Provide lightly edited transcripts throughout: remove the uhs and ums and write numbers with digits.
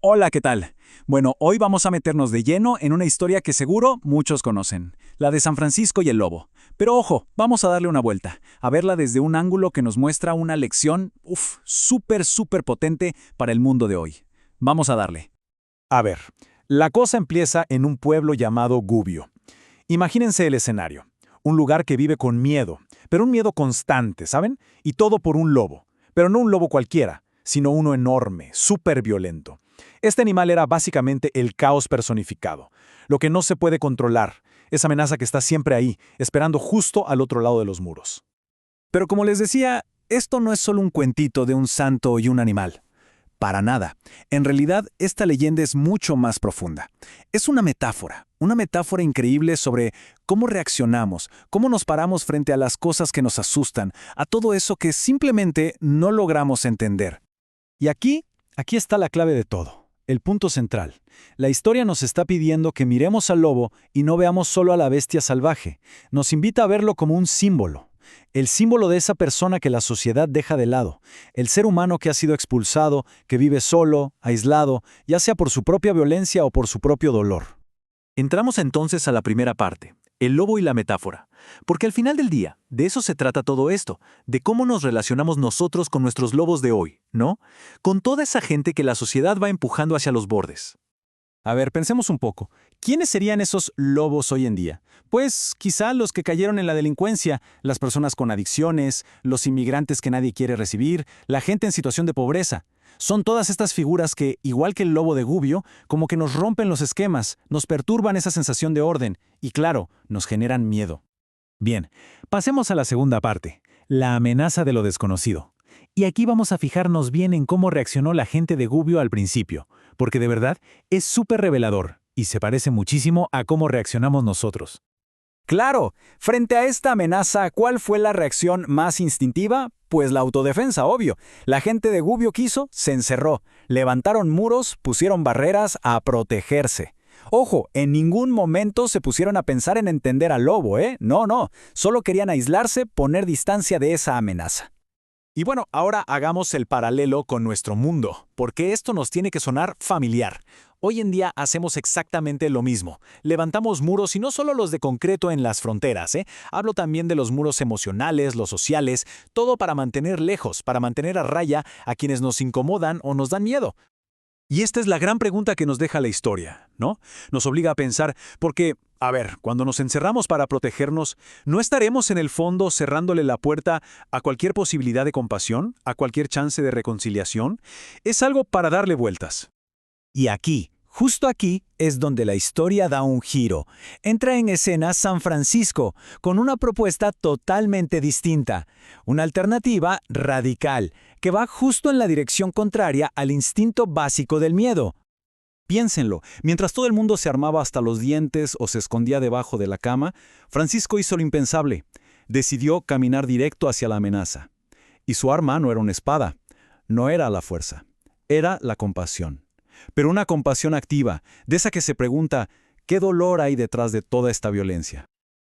Hola, ¿qué tal? Bueno, hoy vamos a meternos de lleno en una historia que seguro muchos conocen, la de San Francisco y el lobo. Pero ojo, vamos a darle una vuelta, a verla desde un ángulo que nos muestra una lección, súper potente para el mundo de hoy. Vamos a darle. A ver, la cosa empieza en un pueblo llamado Gubbio. Imagínense el escenario. Un lugar que vive con miedo, pero un miedo constante, ¿saben? Y todo por un lobo. Pero no un lobo cualquiera, sino uno enorme, súper violento. Este animal era básicamente el caos personificado, lo que no se puede controlar, esa amenaza que está siempre ahí, esperando justo al otro lado de los muros. Pero como les decía, esto no es solo un cuentito de un santo y un animal. Para nada. En realidad, esta leyenda es mucho más profunda. Es una metáfora increíble sobre cómo reaccionamos, cómo nos paramos frente a las cosas que nos asustan, a todo eso que simplemente no logramos entender. Y aquí está la clave de todo, el punto central. La historia nos está pidiendo que miremos al lobo y no veamos solo a la bestia salvaje. Nos invita a verlo como un símbolo. El símbolo de esa persona que la sociedad deja de lado. El ser humano que ha sido expulsado, que vive solo, aislado, ya sea por su propia violencia o por su propio dolor. Entramos entonces a la primera parte, el lobo y la metáfora. Porque al final del día, de eso se trata todo esto, de cómo nos relacionamos nosotros con nuestros lobos de hoy, ¿no? Con toda esa gente que la sociedad va empujando hacia los bordes. A ver, pensemos un poco. ¿Quiénes serían esos lobos hoy en día? Pues quizá los que cayeron en la delincuencia, las personas con adicciones, los inmigrantes que nadie quiere recibir, la gente en situación de pobreza. Son todas estas figuras que, igual que el lobo de Gubbio, como que nos rompen los esquemas, nos perturban esa sensación de orden y, claro, nos generan miedo. Bien, pasemos a la segunda parte, la amenaza de lo desconocido. Y aquí vamos a fijarnos bien en cómo reaccionó la gente de Gubbio al principio, porque de verdad es súper revelador y se parece muchísimo a cómo reaccionamos nosotros. Claro, frente a esta amenaza, ¿cuál fue la reacción más instintiva? Pues la autodefensa, obvio. La gente de Gubbio quiso, se encerró. Levantaron muros, pusieron barreras a protegerse. Ojo, en ningún momento se pusieron a pensar en entender al lobo, ¿eh? No, solo querían aislarse, poner distancia de esa amenaza. Y bueno, ahora hagamos el paralelo con nuestro mundo, porque esto nos tiene que sonar familiar. Hoy en día hacemos exactamente lo mismo. Levantamos muros y no solo los de concreto en las fronteras, ¿eh? Hablo también de los muros emocionales, los sociales, todo para mantener lejos, para mantener a raya a quienes nos incomodan o nos dan miedo. Y esta es la gran pregunta que nos deja la historia, ¿no? Nos obliga a pensar, porque, a ver, cuando nos encerramos para protegernos, ¿no estaremos en el fondo cerrándole la puerta a cualquier posibilidad de compasión, a cualquier chance de reconciliación? Es algo para darle vueltas. Y aquí, justo aquí, es donde la historia da un giro. Entra en escena San Francisco, con una propuesta totalmente distinta. Una alternativa radical, que va justo en la dirección contraria al instinto básico del miedo. Piénsenlo, mientras todo el mundo se armaba hasta los dientes o se escondía debajo de la cama, Francisco hizo lo impensable. Decidió caminar directo hacia la amenaza. Y su arma no era una espada, no era la fuerza, era la compasión. Pero una compasión activa, de esa que se pregunta, ¿qué dolor hay detrás de toda esta violencia?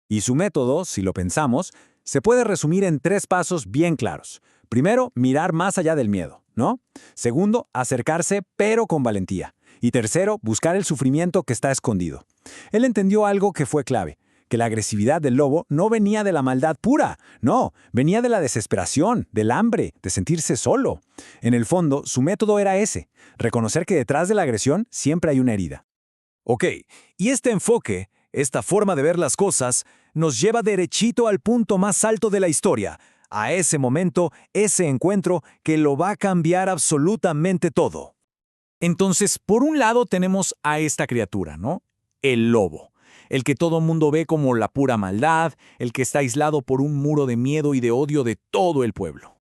Y su método, si lo pensamos, se puede resumir en 3 pasos bien claros. Primero, mirar más allá del miedo, ¿no? Segundo, acercarse pero con valentía. Y tercero, buscar el sufrimiento que está escondido. Él entendió algo que fue clave, que la agresividad del lobo no venía de la maldad pura, no, venía de la desesperación, del hambre, de sentirse solo. En el fondo, su método era ese, reconocer que detrás de la agresión siempre hay una herida. Ok, y este enfoque, esta forma de ver las cosas, nos lleva derechito al punto más alto de la historia, a ese momento, ese encuentro que lo va a cambiar absolutamente todo. Entonces, por un lado tenemos a esta criatura, ¿no? El lobo. El que todo mundo ve como la pura maldad, el que está aislado por un muro de miedo y de odio de todo el pueblo.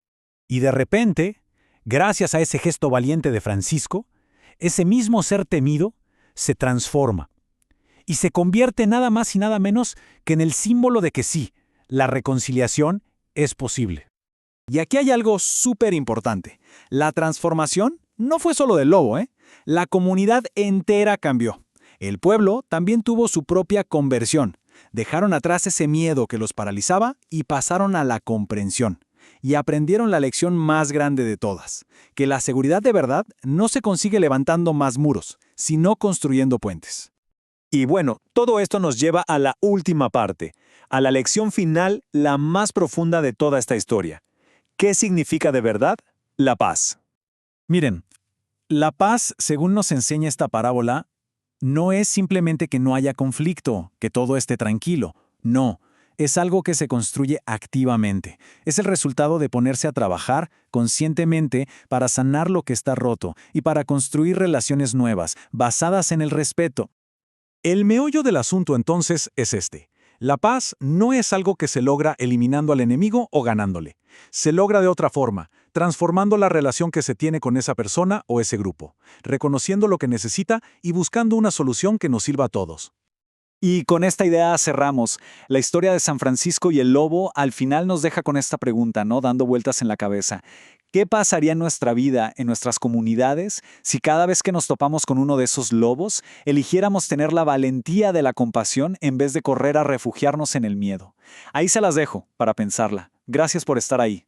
Y de repente, gracias a ese gesto valiente de Francisco, ese mismo ser temido se transforma y se convierte nada más y nada menos que en el símbolo de que sí, la reconciliación es posible. Y aquí hay algo súper importante. La transformación no fue solo del lobo, ¿eh? La comunidad entera cambió. El pueblo también tuvo su propia conversión. Dejaron atrás ese miedo que los paralizaba y pasaron a la comprensión. y aprendieron la lección más grande de todas, que la seguridad de verdad no se consigue levantando más muros, sino construyendo puentes. Y bueno, todo esto nos lleva a la última parte, a la lección final, la más profunda de toda esta historia. ¿Qué significa de verdad la paz? Miren, la paz, según nos enseña esta parábola, no es simplemente que no haya conflicto, que todo esté tranquilo. No, es algo que se construye activamente. Es el resultado de ponerse a trabajar conscientemente para sanar lo que está roto y para construir relaciones nuevas, basadas en el respeto. El meollo del asunto entonces es este. La paz no es algo que se logra eliminando al enemigo o ganándole. Se logra de otra forma, transformando la relación que se tiene con esa persona o ese grupo, reconociendo lo que necesita y buscando una solución que nos sirva a todos. Y con esta idea cerramos. La historia de San Francisco y el lobo al final nos deja con esta pregunta, ¿no? Dando vueltas en la cabeza. ¿Qué pasaría en nuestra vida, en nuestras comunidades, si cada vez que nos topamos con uno de esos lobos, eligiéramos tener la valentía de la compasión en vez de correr a refugiarnos en el miedo? Ahí se las dejo para pensarla. Gracias por estar ahí.